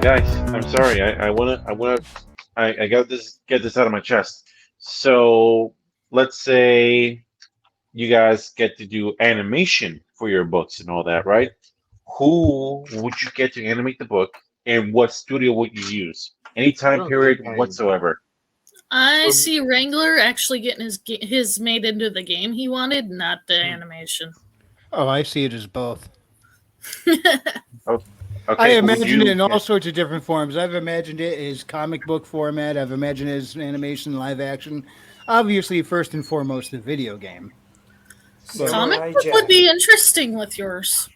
guys, I'm sorry. I got this get this out of my chest. So let's say you guys get to do animation for your books and all that, right? Who would you get to animate the book, and what studio would you use? Any I time don't think period whatsoever. I For see Wrangler actually getting his made into the game he wanted, not the Hmm. animation. Oh, I see it as both. Oh, I okay. Who would imagine it you? in all sorts of different forms. I've imagined it as comic book format. I've imagined it as animation, live action. Obviously, first and foremost, the video game. But Comic Samurai book Jack. would be interesting with yours.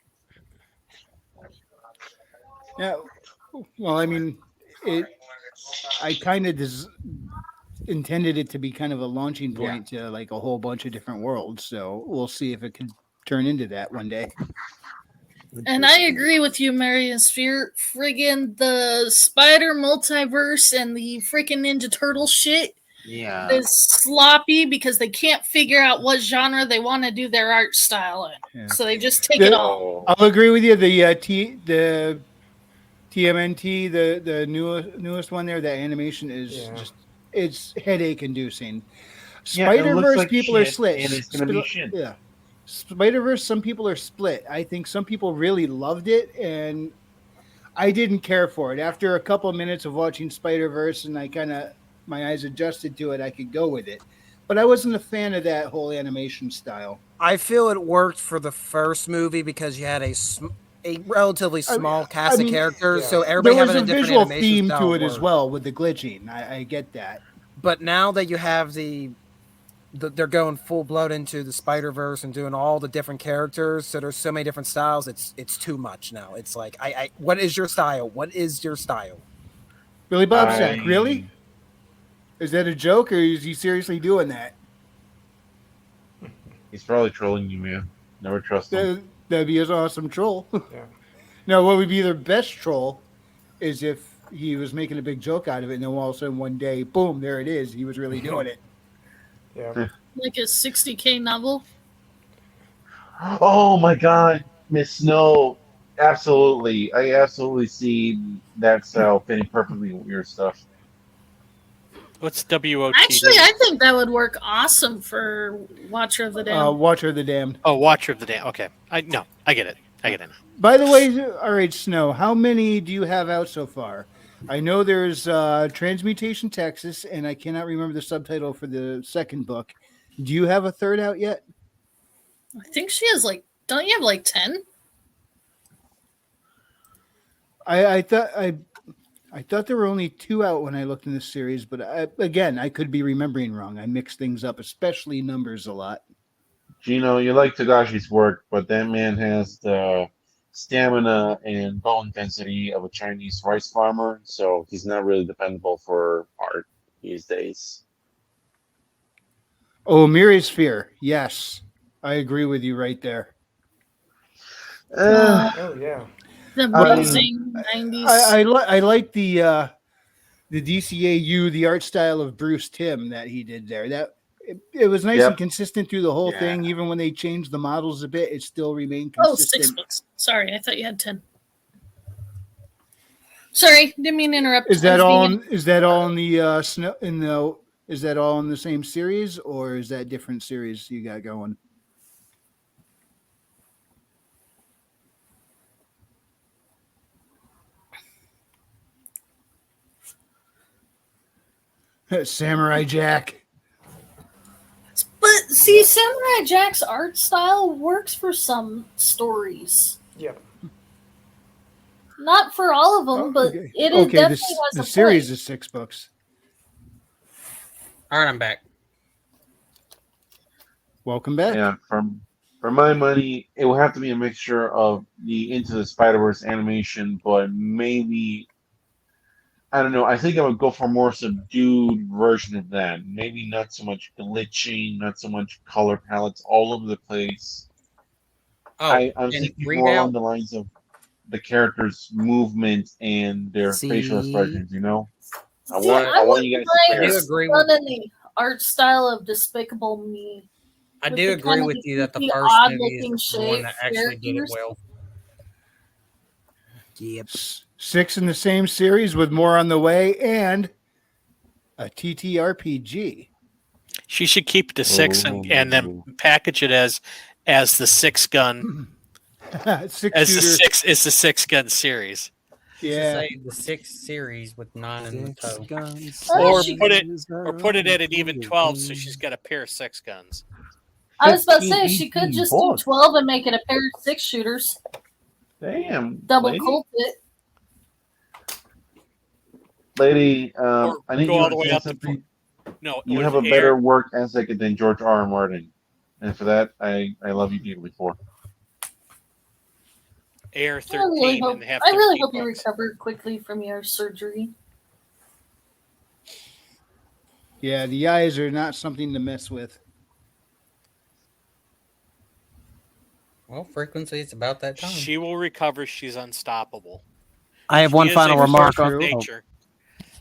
yeah, well, I mean, it. I kind of intended it to be kind of a launching Yeah. point to like a whole bunch of different worlds. So we'll see if it can turn into that one day. And I agree with you, Marion Sphere. Friggin' the Spider Multiverse and the freaking Ninja Turtle shit Yeah. is sloppy because they can't figure out what genre they want to do their art style in. Yeah. So they just take it all. Oh, I'll agree with you. The TMNT, the newest one there, the animation is Yeah. just it's headache inducing. yeah. It Spider looks Verse like people are shit, split. and it's gonna be shit. Yeah, Spider Verse. Some people are split. I think some people really loved it, and I didn't care for it. After a couple of minutes of watching Spider Verse, and I kind of my eyes adjusted to it, I could go with it. But I wasn't a fan of that whole animation style. I feel it worked for the first movie because you had a relatively small cast mean, of characters, yeah. so everybody There was having a a different visual animation theme style to it as worked. well with the glitching. I get that. But now that you have they're going full blood into the Spider Verse and doing all the different characters, so there's so many different styles. It's too much now. It's like what is your style? What is your style? Billy Bob I- Sack, really? Is that a joke, or is he seriously doing that? He's probably trolling you, man. Never trust him. That'd be an awesome troll. Yeah. Now, what would be the best troll is if he was making a big joke out of it, and then all of a sudden one day, boom, there it is. He was really doing it. Yeah. Like a 60K novel. Oh my God, Miss Snow. Absolutely. I absolutely see that style fitting perfectly with your stuff. What's WOTD? Actually, I think that would work awesome for Watcher of the Dam. Watcher of the Damned. Oh, Watcher of the Dam. Okay, I get it. I get it. By the way, all right, Snow, how many do you have out so far? I know there's Transmutation Texas, and I cannot remember the subtitle for the second book. Do you have a third out yet? I think she has don't you have 10? I thought there were only 2 out when I looked in this series, but I could be remembering wrong. I mix things up, especially numbers a lot. Gino, you like Tagashi's work, but that man has the stamina and bone density of a Chinese rice farmer, so he's not really dependable for art these days. Oh, Miri's Fear. Yes, I agree with you right there. Oh yeah. The I- buzzing 90s. I like the DCAU, the art style of Bruce Timm that he did there. That it was nice Yep. and consistent through the whole Yeah. thing. Even when they changed the models a bit, it still remained Oh, consistent. 6 books. Sorry, I thought you had 10. Sorry, didn't mean to interrupt. Is that I was all? being- Is that all in the snow? In the is that all in the same series, or is that different series you got going? Samurai Jack. But see, Samurai Jack's art style works for some stories. Yeah. Not for all of them, but Okay. it is Okay, definitely the has a series point. is 6 books. All right, I'm back. Welcome back. Yeah, for my money, it will have to be a mixture of the Into the Spider-Verse animation, but maybe I don't know. I think I would go for a more subdued version of that. Maybe not so much glitching, not so much color palettes all over the place. Oh, I'm and thinking read more along out. the lines of the characters' movement and their facial See? expressions. You know, I See, want I you guys to wouldn't I compare. do mind agree with running the art style of Despicable Me. I with do the agree kind of with you that the goofy, first movie odd-looking is the one that shape actually did it characters. well. Yep. 6 in the same series with more on the way, and a TTRPG. She should keep the 6 and then package it as the 6-gun 6 as shooter. the 6-gun series. Yeah. Say the 6 series with 9 in the toe. Or she- put it at an even 12, so she's got a pair of 6 guns. I was about to 15, say she could 18 just do bullets. 12 and make it a pair of 6 shooters. Damn. Double lady. Colt it. Lady, Or I need go you all to the way understand up to something. No, You what have is a it, better Air? work ethic than George R. R. Martin, and for that, I love you dearly for. Air I really 13 hope, and have I really 13 hope you bucks. recover quickly from your surgery. Yeah, the eyes are not something to mess with. Well, frequency, it's about that time. She will recover. She's unstoppable. I have She one is final a remark force of on, nature.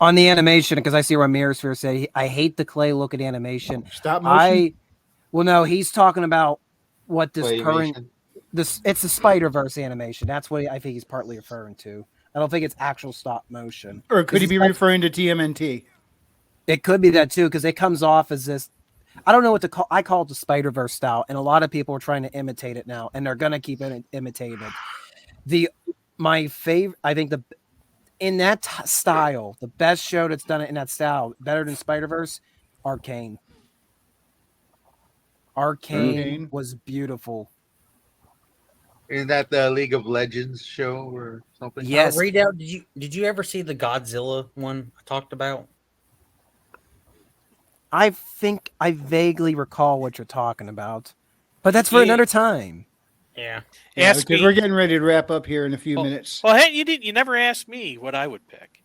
on the animation because I see Ramirez Sphere say I hate the clay look at animation. Stop motion. No, he's talking about what this current Claymation. it's the Spider-Verse animation. That's what I think he's partly referring to. I don't think it's actual stop motion. Or could he be It's- referring to TMNT? It could be that too, because it comes off as this. I don't know what to call. I call it the Spider-Verse style, and a lot of people are trying to imitate it now, and they're gonna keep imitating it. My favorite, I think in that style, the best show that's done it in that style, better than Spider-Verse, Arcane. Arcane was beautiful. Isn't that the League of Legends show or something? Yes. Read out. Did you ever see the Godzilla one I talked about? I think I vaguely recall what you're talking about, but that's for Yeah. another time. Yeah. Yeah, Ask because me. we're getting ready to wrap up here in a few Oh. minutes. Well, hey, you never asked me what I would pick.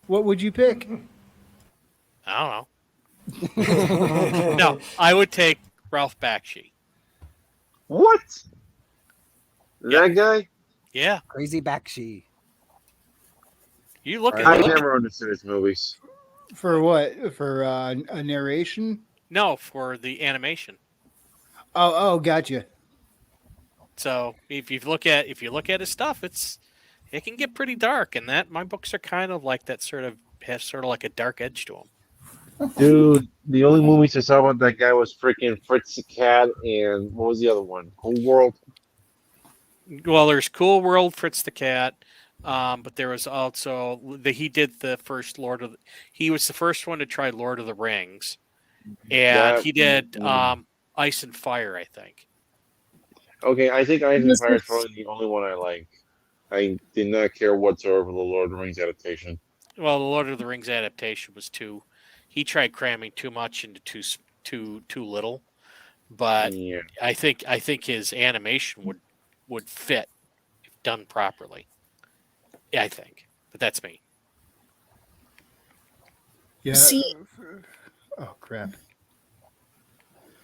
What would you pick? I don't know. No, I would take Ralph Bakshi. What? That guy? Yeah, Crazy Bakshi. you look I at never understood his movies. For what? For a narration? no for the animation. Oh, gotcha. So if you look at his stuff, it can get pretty dark, and that my books are kind of like that. Has sort of like a dark edge to them. Dude, the only movies I saw about that guy was freaking Fritz the Cat and what was the other one? Cool World. Well, there's Cool World, Fritz the Cat, but there was also he did the first he was the first one to try Lord of the Rings, and That- he did Ice and Fire, I think. Okay, I think Ice and This Fire is is- probably the only one I like. I did not care whatsoever for the Lord of the Rings adaptation. Well, the Lord of the Rings adaptation was he tried cramming too much into too little, but Yeah. I think his animation would fit if done properly. Yeah, I think, but that's me. Yeah. See- Oh crap!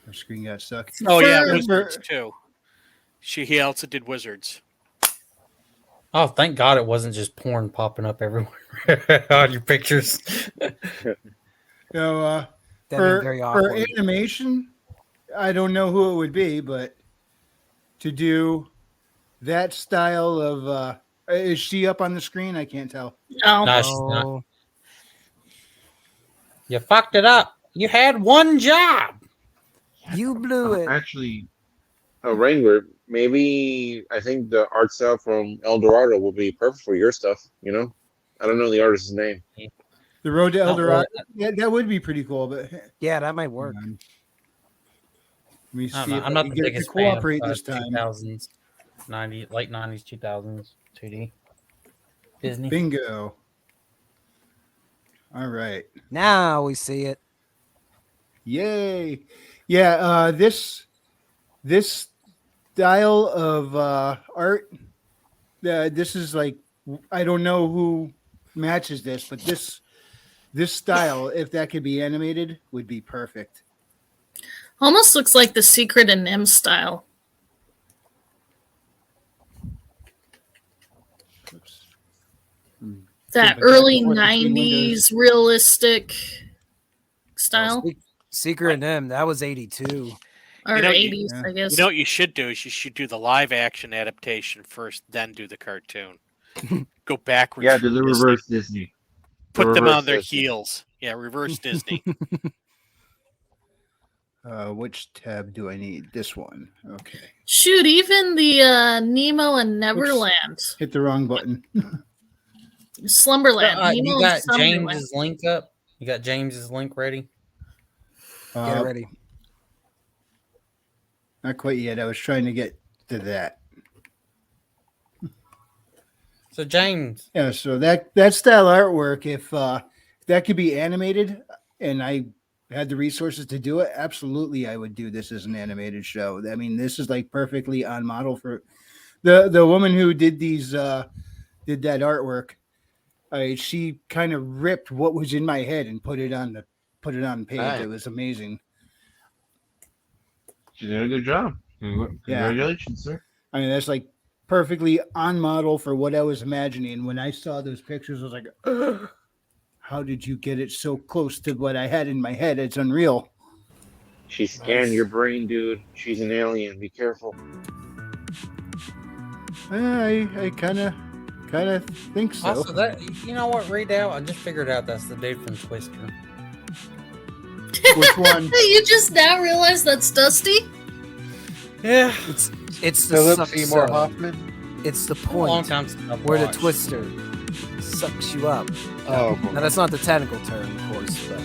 My screen got stuck. Oh yeah, For- Wizards too. He also did Wizards. Oh, thank God it wasn't just porn popping up everywhere on your pictures. So That'd be for very for awkward. animation, I don't know who it would be, but to do that style of is she up on the screen? I can't tell. No. No, she's not. Oh, You fucked it up. You had one job. you blew it. Actually, Wrangler, maybe I think the art style from El Dorado will be perfect for your stuff. You know, I don't know the artist's name. The Road to El Not really. Dorado. Yeah, that would be pretty cool, but Yeah, that might work. let me see I don't know. if I'm I not can the get it to biggest fan cooperate of this time. 2000s, late 90s, 2000s, 2D. Disney. Bingo. All right. Now we see it. Yay. Yeah, this style of art, this is like, I don't know who matches this, but this style, if that could be animated, would be perfect. Almost looks like the Secret and M style. Oops. That Jump back early and forth between 90s realistic style. Secret and them. That was 82. Or You know, 80s, yeah. I guess. You know what you should do is you should do the live action adaptation first, then do the cartoon. Go backwards. Yeah, from do the Disney. reverse Disney. Put them reverse on their Disney. heels. Yeah, reverse Disney. Which tab do I need? This one. Okay. Shoot, even the Nemo and Neverland, Hit the wrong button. Slumberland. Nemo You and got Slumberland. James's link up. You got James's link ready. Get ready. Not quite yet. I was trying to get to that. So James, Yeah, so that style artwork, if that could be animated and I had the resources to do it, absolutely I would do this as an animated show. I mean, this is like perfectly on model for the woman who did these did that artwork. She kind of ripped what was in my head and put it on page. Nice. It was amazing. You did a good job. Congratulations, sir. I mean, that's like perfectly on model for what I was imagining. When I saw those pictures, I was like, "Ugh, how did you get it so close to what I had in my head? It's unreal." She scanned your brain, dude. She's an alien. Be careful. I kind of think so. also that you know what? Read out. I just figured out that's the dude from Twister. Which one? You just now realize that's Dusty? Yeah, It's the Philip suck Seymour so. Hoffman. It's the a long point time since I've where the watched. twister sucks you up. Oh, Now that's not the technical term, of course, but